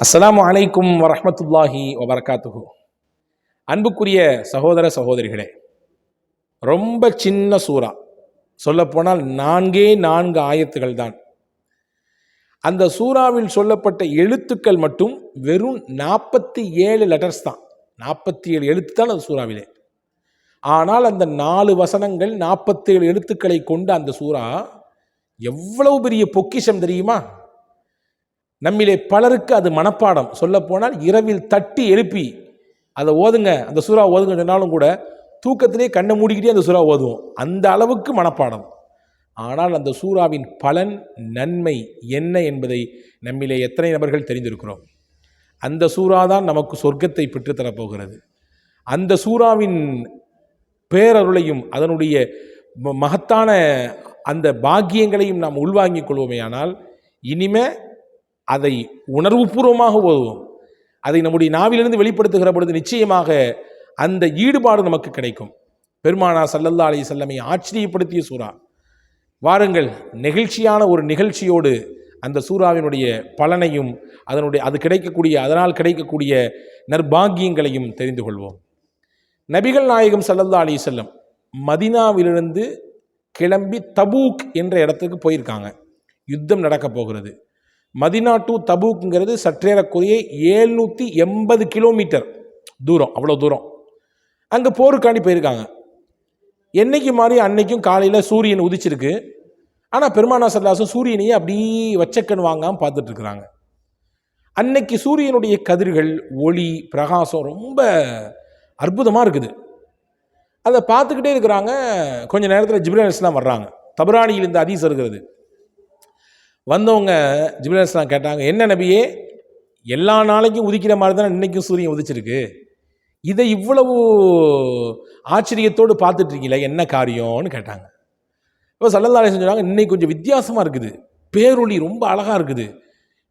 அஸ்ஸலாமு அலைக்கும் வரஹ்மத்துல்லாஹி வபரகாத்துஹு. அன்புக்குரிய சகோதர சகோதரிகளே, ரொம்ப சின்ன சூறா, சொல்லப்போனால் 4 ஆயத்துகள் தான். அந்த சூறாவில் சொல்லப்பட்ட எழுத்துக்கள் மட்டும் வெறும் 47 லெட்டர்ஸ் தான். 47 எழுத்து தான் அந்த சூறாவிலே. ஆனால் அந்த 4 வசனங்கள் 47 எழுத்துக்களை கொண்ட அந்த சூறா எவ்வளவு பெரிய பொக்கிஷம் தெரியுமா? நம்மிலே பலருக்கு அது மனப்பாடம். சொல்லப்போனால் இரவில் தட்டி எழுப்பி அதை ஓதுங்க, அந்த சூறா ஓதுங்க சொன்னாலும் கூட தூக்கத்திலே கண்ணை மூடிக்கிட்டே அந்த சூறா ஓதுவோம். அந்த அளவுக்கு மனப்பாடம். ஆனால் அந்த சூறாவின் பலன், நன்மை என்ன என்பதை நம்மிலே எத்தனை நபர்கள் தெரிந்திருக்கிறோம்? அந்த சூறா தான் நமக்கு சொர்க்கத்தை பெற்றுத்தரப்போகிறது. அந்த சூறாவின் பேரருளையும் அதனுடைய மகத்தான அந்த பாக்கியங்களையும் நாம் உள்வாங்கிக் கொள்வோமேயானால் இனிமே அதை உணர்வுபூர்வமாக ஓதுவோம். அதை நம்முடைய நாவிலிருந்து வெளிப்படுத்துகிற பொழுது நிச்சயமாக அந்த ஈடுபாடு நமக்கு கிடைக்கும். பெருமானார் ஸல்லல்லாஹு அலைஹி வஸல்லமை ஆச்சரியப்படுத்திய சூறா. வாருங்கள், நெகிழ்ச்சியான ஒரு நிகழ்ச்சியோடு அந்த சூறாவினுடைய பலனையும் அது கிடைக்கக்கூடிய அதனால் கிடைக்கக்கூடிய நற்பாகியங்களையும் தெரிந்து கொள்வோம். நபிகள் நாயகம் ஸல்லல்லாஹு அலைஹி வஸல்லம் மதீனாவிலிருந்து கிளம்பி தபூக் என்ற இடத்துக்கு போயிருக்காங்க. யுத்தம் நடக்க போகிறது. மதீனா டு தபூக்குங்கிறது சற்றேறக்குறைய 780 கிலோமீட்டர் தூரம். அவ்வளோ தூரம் அங்கே போருக்காண்டி போயிருக்காங்க. என்னைக்கு மாதிரி அன்னைக்கும் காலையில் சூரியன் உதிச்சிருக்கு. ஆனால் பெருமானார் ஸல்லல்லாஹு அலைஹி வஸல்லம் சூரியனையே அப்படியே வச்சக்கண் வாங்காமல் பார்த்துட்டு இருக்கிறாங்க. அன்னைக்கு சூரியனுடைய கதிர்கள், ஒளி, பிரகாசம் ரொம்ப அற்புதமாக இருக்குது. அதை பார்த்துக்கிட்டே இருக்கிறாங்க. கொஞ்சம் நேரத்தில் ஜிப்ரீல் அலைஹிஸ்ஸலாம் வர்றாங்க. தபரானியில் இந்த ஹதீஸ் இருக்கிறது. வந்தவங்க ஜிப்ரீல் அலைஹிஸ்ஸலாம் கேட்டாங்க, என்ன நபியே, எல்லா நாளைக்கும் உதிக்கிற மாதிரி தானே இன்றைக்கும் சூரியன் உதிச்சிருக்கு, இதை இவ்வளவு ஆச்சரியத்தோடு பார்த்துட்ருக்கீங்களே, என்ன காரியம்னு கேட்டாங்க. இப்போ ஸல்லல்லாஹு அலைஹி வஸல்லம் சொன்னாங்க, இன்னைக்கு கொஞ்சம் வித்தியாசமாக இருக்குது, பேரொளி ரொம்ப அழகாக இருக்குது,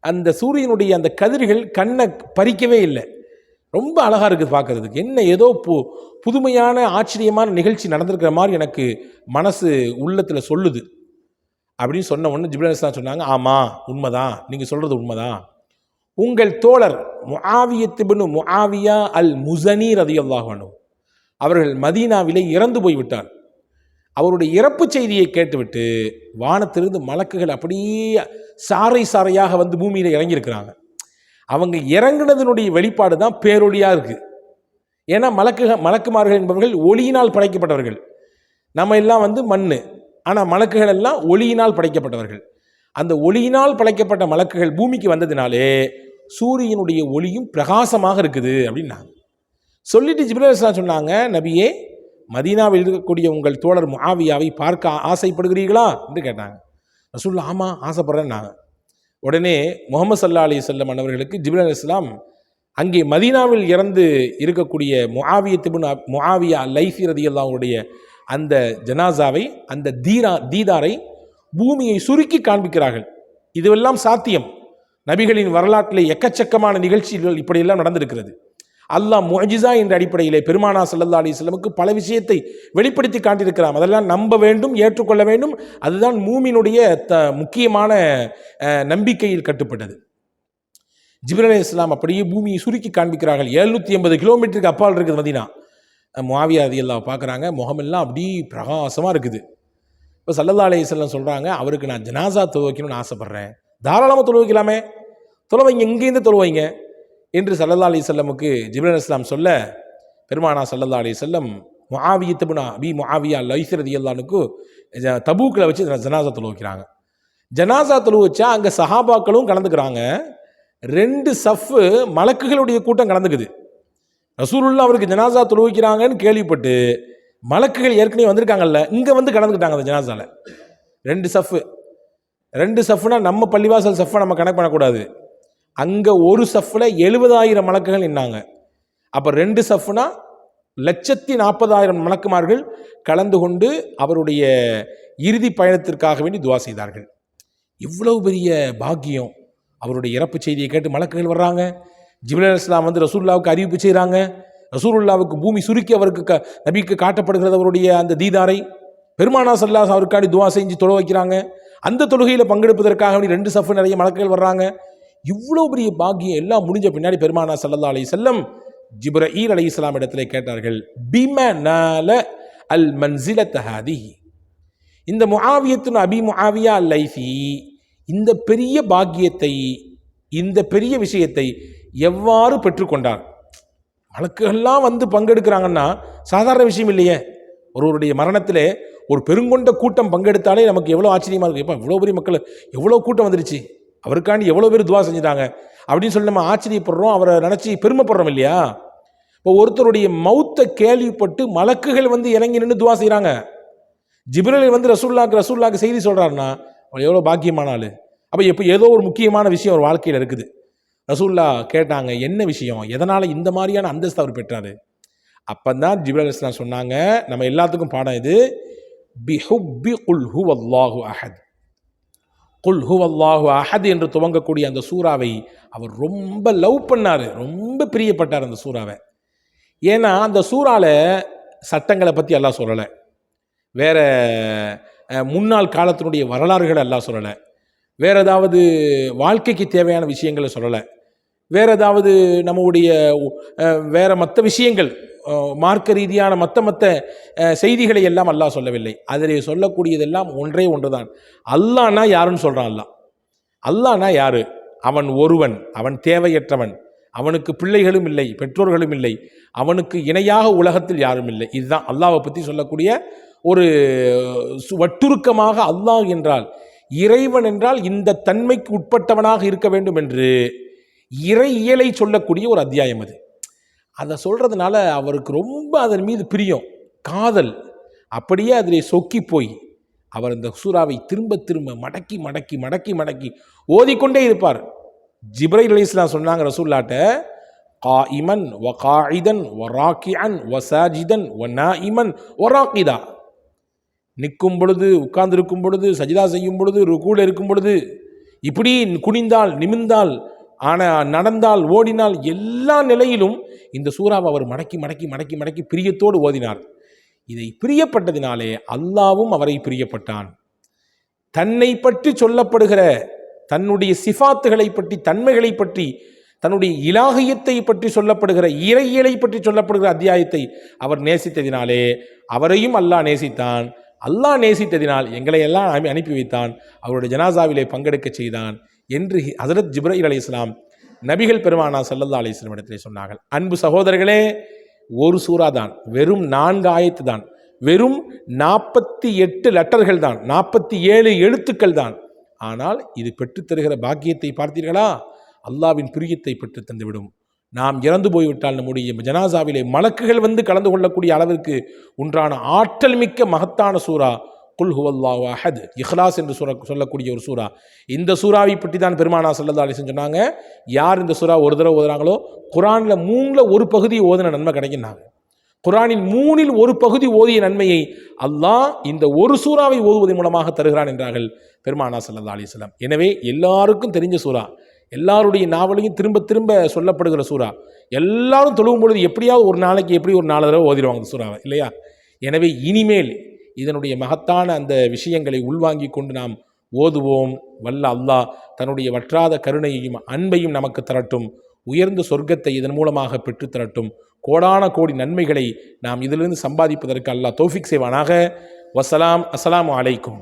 அந்த சூரியனுடைய அந்த கதிர்கள் கண்ணை பறிக்கவே இல்லை, ரொம்ப அழகாக இருக்குது பார்க்குறதுக்கு, என்ன ஏதோ புதுமையான ஆச்சரியமான நிகழ்ச்சி நடந்திருக்கிற மாதிரி எனக்கு மனசு உள்ளத்தில் சொல்லுது அப்படின்னு சொன்ன உடனே ஜிப்ரீல் அலைஹிஸ்ஸலாம் சொன்னாங்க, ஆமாம் உண்மைதான், நீங்கள் சொல்கிறது உண்மைதான். உங்கள் தோழர் முஆவியத் இப்னு முஆவியா அல் முஸனி ரலியல்லாஹு அன்ஹு அவர்கள் மதீனாவிலே இறந்து போய்விட்டார். அவருடைய இறப்பு செய்தியை கேட்டுவிட்டு வானத்திலிருந்து மலக்குகள் அப்படியே சாறை சாறையாக வந்து பூமியில் இறங்கியிருக்கிறாங்க. அவங்க இறங்குனதனுடைய வெளிப்பாடு தான் பேரொளியாக இருக்குது. ஏன்னா மலக்குமார்கள் என்பவர்கள் ஒளியினால் படைக்கப்பட்டவர்கள். நம்ம எல்லாம் வந்து மண். ஆனால் மலக்குகள் எல்லாம் ஒளியினால் படைக்கப்பட்டவர்கள். அந்த ஒளியினால் படைக்கப்பட்ட மலக்குகள் பூமிக்கு வந்ததினாலே சூரியனுடைய ஒளியும் பிரகாசமாக இருக்குது அப்படின்னாங்க. சொல்லிட்டு ஜிப்ரீல் அலைஹிஸ்ஸலாம் சொன்னாங்க, நபியே, மதீனாவில் இருக்கக்கூடிய உங்கள் தோழர் முஆவியாவை பார்க்க ஆசைப்படுகிறீர்களா என்று கேட்டாங்க. ரசூலுல்லாஹ் ஆமாம் ஆசைப்படுறேன்னாங்க. உடனே முஹம்மது ஸல்லல்லாஹு அலைஹி வஸல்லம் அவர்களுக்கு ஜிப்ரீல் அலைஹிஸ்ஸலாம் அங்கே மதீனாவில் இறந்து இருக்கக்கூடிய முஆவியத் இப்னு முஆவியா லைஸி ரலியல்லாஹு அன்ஹுடைய அந்த ஜனாசாவை, அந்த தீதாரை பூமியை சுருக்கி காண்பிக்கிறார்கள். இதுவெல்லாம் சாத்தியம். நபிகளின் வரலாற்றில் எக்கச்சக்கமான நிகழ்ச்சிகள் இப்படியெல்லாம் நடந்திருக்கிறது. அல்லாஹ் முஅஜிஸா என்ற அடிப்படையிலே பெருமானார் ஸல்லல்லாஹு அலைஹி வஸல்லமுக்கு பல விஷயத்தை வெளிப்படுத்தி காட்டியிருக்கிறார். அதெல்லாம் நம்ப வேண்டும், ஏற்றுக்கொள்ள வேண்டும். அதுதான் மூமினுடைய முக்கியமான நம்பிக்கையில் கட்டுப்பட்டது. ஜிப்ரீல் அலைஹிஸ்ஸலாம் அப்படியே பூமியை சுருக்கி காண்பிக்கிறார்கள். 780 கிலோமீட்டருக்கு அப்பால் இருக்குது மதீனா. முஆவியா ரலியல்லாஹு பார்க்குறாங்க, முகமெல்லாம் அப்படி பிரகாசமாக இருக்குது. இப்போ ஸல்லல்லாஹு அலைஹி வஸல்லம் சொல்கிறாங்க, அவருக்கு நான் ஜனாசா தொழு வைக்கணும்னு ஆசைப்பட்றேன். தாராளமாக தொழு வைக்கலாமே, தொழு வைங்க, இங்கேருந்து தொழு வைங்க என்று ஸல்லல்லாஹு அலைஹி வஸல்லமுக்கு ஜிப்ரீல் அலைஹிஸ்ஸலாம் சொல்ல, பெருமானார் ஸல்லல்லாஹு அலைஹி வஸல்லம் முஆவியத் இப்னு அபி முஆவியா லைஸி ரலியல்லாஹு அன்ஹு தபூக்கில் வச்சு ஜனாசா தொழு வைக்கிறாங்க. ஜனாசா தொழு வச்சா அங்கே சஹாபாக்களும் கலந்துக்கிறாங்க. 2 சஃப்பு மலக்குகளுடைய கூட்டம் கலந்துக்குது. ரசூலுல்லாஹ் அவருக்கு ஜனாசா தொழு வைக்கிறாங்கன்னு கேள்விப்பட்டு மலக்குகள் ஏற்கனவே வந்திருக்காங்கல்ல, இங்கே வந்து கலந்துக்கிட்டாங்க அந்த ஜனாசாவில். 2 சஃப்னா நம்ம பள்ளிவாசல் சஃப்பை நம்ம கணக்கு பண்ணக்கூடாது. அங்கே ஒரு சஃப்பில் 70,000 மலக்குகள் நின்னாங்க. அப்போ 2 சஃப்னா 140,000 மலக்குமார்கள் கலந்து கொண்டு அவருடைய இறுதி பயணத்திற்காக வேண்டி துவா செய்தார்கள். இவ்வளவு பெரிய பாக்கியம். அவருடைய இறப்பு செய்தியை கேட்டு மலக்குகள் வர்றாங்க. ஜிப்ரீல் அலைஹிஸ்ஸலாம் வந்து ரசூலுல்லாஹ்வுக்கு அறிவிப்பு செய்கிறாங்க. ரசூலுல்லாஹ்வுக்கு பூமி சுருக்கி அவருக்கு நபிக்கு காட்டப்படுகிறது அவருடைய அந்த தீதாரை. பெருமானார் ஸல்லல்லாஹு அலைஹி வஸல்லம் அவருக்காண்டி துவா செஞ்சு தொழ வைக்கிறாங்க. அந்த தொழுகையில் பங்கெடுப்பதற்காக 2 சஃப் நிறைய மலக்குகள் வர்றாங்க. இவ்வளோ பெரிய பாக்கியம் எல்லாம் முடிஞ்ச பின்னாடி பெருமானா ஸல்லல்லாஹு அலைஹி வஸல்லம் ஜிப்ரீல் அலைஹிஸ்ஸலாம் இடத்துல கேட்டார்கள், பிமனால அல் மன்சிலத் ஹாதிஹி, இந்த முஆவியத்துன் அபி முஆவியா அல் லைசி இந்த பெரிய பாக்கியத்தை, இந்த பெரிய விஷயத்தை எவ்வாறு பெற்றுக்கொண்டார்? மலக்குகள்லாம் வந்து பங்கெடுக்கிறாங்கன்னா சாதாரண விஷயம் இல்லையே. ஒருவருடைய மரணத்திலே ஒரு பெருங்கொண்ட கூட்டம் பங்கெடுத்தாலே நமக்கு எவ்வளோ ஆச்சரியமாக இருக்குது. எப்போ இவ்வளோ பெரிய மக்கள், எவ்வளோ கூட்டம் வந்துருச்சு, அவருக்காண்டி எவ்வளோ பேர் துவா செஞ்சுட்டாங்க அப்படின்னு சொல்லி நம்ம ஆச்சரியப்படுறோம், அவரை நினச்சி பெருமைப்படுறோம் இல்லையா? இப்போ ஒருத்தருடைய மௌத்தை கேள்விப்பட்டு மலக்குகள் வந்து இறங்கி நின்று துவா செய்கிறாங்க. ஜிப்ரீல் வந்து ரசூலுல்லாஹ்க்கு செய்தி சொல்கிறாருன்னா அவர் எவ்வளோ பாக்கியமான ஆள். அப்போ எப்போ ஏதோ ஒரு முக்கியமான விஷயம் ஒரு வாழ்க்கையில் இருக்குது. ரசூலுல்லாஹ் கேட்டாங்க, என்ன விஷயம், எதனால் இந்த மாதிரியான அந்தஸ்து அவர் பெற்றார்? அப்போ தான் ஜிப்ரீல் அலைஹிஸ்ஸலாம் சொன்னாங்க, நம்ம எல்லாத்துக்கும் பாடம் இது, பிஹுப்பி குல் ஹுவல்லாஹு அஹத், குல் ஹுவல்லாஹு அஹத் என்று துவங்கக்கூடிய அந்த சூறாவை அவர் ரொம்ப லவ் பண்ணார், ரொம்ப பிரியப்பட்டார் அந்த சூறாவை. ஏன்னா அந்த சூறால சட்டங்களை பற்றி அல்லாஹ் சொல்லலை, வேற முன்னாள் காலத்தினுடைய வரலாறுகளை அல்லாஹ் சொல்லலை, வேற ஏதாவது வாழ்க்கைக்கு தேவையான விஷயங்களை சொல்லலை, வேற ஏதாவது நம்முடைய வேற மற்ற விஷயங்கள் மார்க்க ரீதியான மற்ற செய்திகளை எல்லாம் அல்லாஹ் சொல்லவில்லை. அதிலே சொல்லக்கூடியதெல்லாம் ஒன்றே ஒன்றுதான். அல்லாஹ்னா யாருன்னு சொல்கிறான். அல்லாஹ்னா யாரு? அவன் ஒருவன், அவன் தேவையற்றவன், அவனுக்கு பிள்ளைகளும் இல்லை, பெற்றோர்களும் இல்லை, அவனுக்கு இணையாக உலகத்தில் யாரும் இல்லை. இதுதான் அல்லாஹ்வை பற்றி சொல்லக்கூடிய ஒரு வட்டுருக்கமாக. அல்லாஹ் என்றால், இறைவன் என்றால் இந்த தன்மைக்கு உட்பட்டவனாக இருக்க வேண்டும் என்று இறையியலை சொல்லக்கூடிய ஒரு அத்தியாயம் அது. அதை சொல்கிறதுனால அவருக்கு ரொம்ப அதன் மீது பிரியம், காதல், அப்படியே அதிலே சொக்கி போய் அவர் இந்த சூறாவை திரும்ப திரும்ப மடக்கி மடக்கி மடக்கி மடக்கி ஓதிக்கொண்டே இருப்பார். ஜிப்ரீல் அலைஹிஸ்ஸலாம் சொன்னாங்க ரசூலுல்லாஹ்ட்ட, காயிமன் வ காயிதன் வ ராக்கிஅன் வ சாஜிதன் வ நாயிமன் வ ராக்கிதா, நிற்கும் பொழுது, உட்கார்ந்திருக்கும் பொழுது, சஜிதா செய்யும் பொழுது, ருக்கூல இருக்கும் பொழுது, இப்படி குனிந்தால் நிமிர்ந்தால், ஆனால் நடந்தால் ஓடினால், எல்லா நிலையிலும் இந்த சூறாவை அவர் மடக்கி மடக்கி மடக்கி மடக்கி பிரியத்தோடு ஓதினார். இதை பிரியப்பட்டதினாலே அல்லாவும் அவரை பிரியப்பட்டான். தன்னை பற்றி சொல்லப்படுகிற தன்னுடைய சிஃபாத்துகளை பற்றி, தன்மைகளை பற்றி, தன்னுடைய இலாகியத்தை பற்றி சொல்லப்படுகிற, இறையியலை பற்றி சொல்லப்படுகிற அத்தியாயத்தை அவர் நேசித்ததினாலே அவரையும் அல்லாஹ் நேசித்தான். அல்லாஹ் நேசித்ததினால் எங்களை எல்லாம் அனுப்பி வைத்தான், அவருடைய ஜனாசாவிலே பங்கெடுக்க செய்தான் என்று ஹஸரத் ஜிப்ரீல் அலைஹிஸ்ஸலாம் நபிகள் பெருமானா ஸல்லல்லாஹு அலைஹி வஸல்லம் இடத்திலே சொன்னார்கள். அன்பு சகோதரர்களே, ஒரு சூறா தான், வெறும் 4 ஆயத்து தான், வெறும் 48 லெட்டர்கள் தான், 47 எழுத்துக்கள் தான். ஆனால் இது பெற்றுத்தருகிற பாக்கியத்தை பார்த்தீர்களா? அல்லாவின் பிரியத்தை பெற்று தந்துவிடும். நாம் இறந்து போய்விட்டால் நம்முடைய ஜனாசாவிலே மலக்குகள் வந்து கலந்து கொள்ளக்கூடிய அளவிற்கு உண்டான ஆற்றல் மிக்க மகத்தான சூரா குல் ஹுவல்லாஹு அஹத், இஹ்லாஸ் என்று சொல்லக்கூடிய ஒரு சூறா. இந்த சூறாவை பற்றி தான் பெருமானா ஸல்லல்லாஹு அலைஹி வஸல்லம் சொன்னாங்க, யார் இந்த சூறா ஒரு தடவை ஓதுறாங்களோ குர்ஆனில் 3ல் ஒரு பகுதி ஓதின நன்மை கிடைக்குன்னாங்க. குர்ஆனின் 3ல் ஒரு பகுதி ஓதிய நன்மையை அல்லாஹ் இந்த ஒரு சூறாவை ஓதுவதன் மூலமாக தருகிறான் என்றார்கள் பெருமானா ஸல்லல்லாஹு அலைஹி வஸல்லம். எனவே எல்லாருக்கும் தெரிஞ்ச சூறா, எல்லாருடைய நாவலையும் திரும்ப திரும்ப சொல்லப்படுகிற சூறா, எல்லாரும் தொழுவும் பொழுது எப்படியாவது ஒரு நாளைக்கு எப்படி ஒரு 4 தடவை ஓதிடுவாங்க இந்த சூறாவை, இல்லையா? எனவே இனிமேல் இதனுடைய மகத்தான அந்த விஷயங்களை உள்வாங்கி கொண்டு நாம் ஓதுவோம். வல்ல அல்லாஹ் தன்னுடைய வற்றாத கருணையையும் அன்பையும் நமக்கு தரட்டும், உயர்ந்த சொர்க்கத்தை இதன் மூலமாக பெற்றுத்தரட்டும், கோடான கோடி நன்மைகளை நாம் இதிலிருந்து சம்பாதிப்பதற்கு அல்லாஹ் தௌஃபீக் செய்வானாக. வஸ்ஸலாம். அஸ்ஸலாமு அலைக்கும்.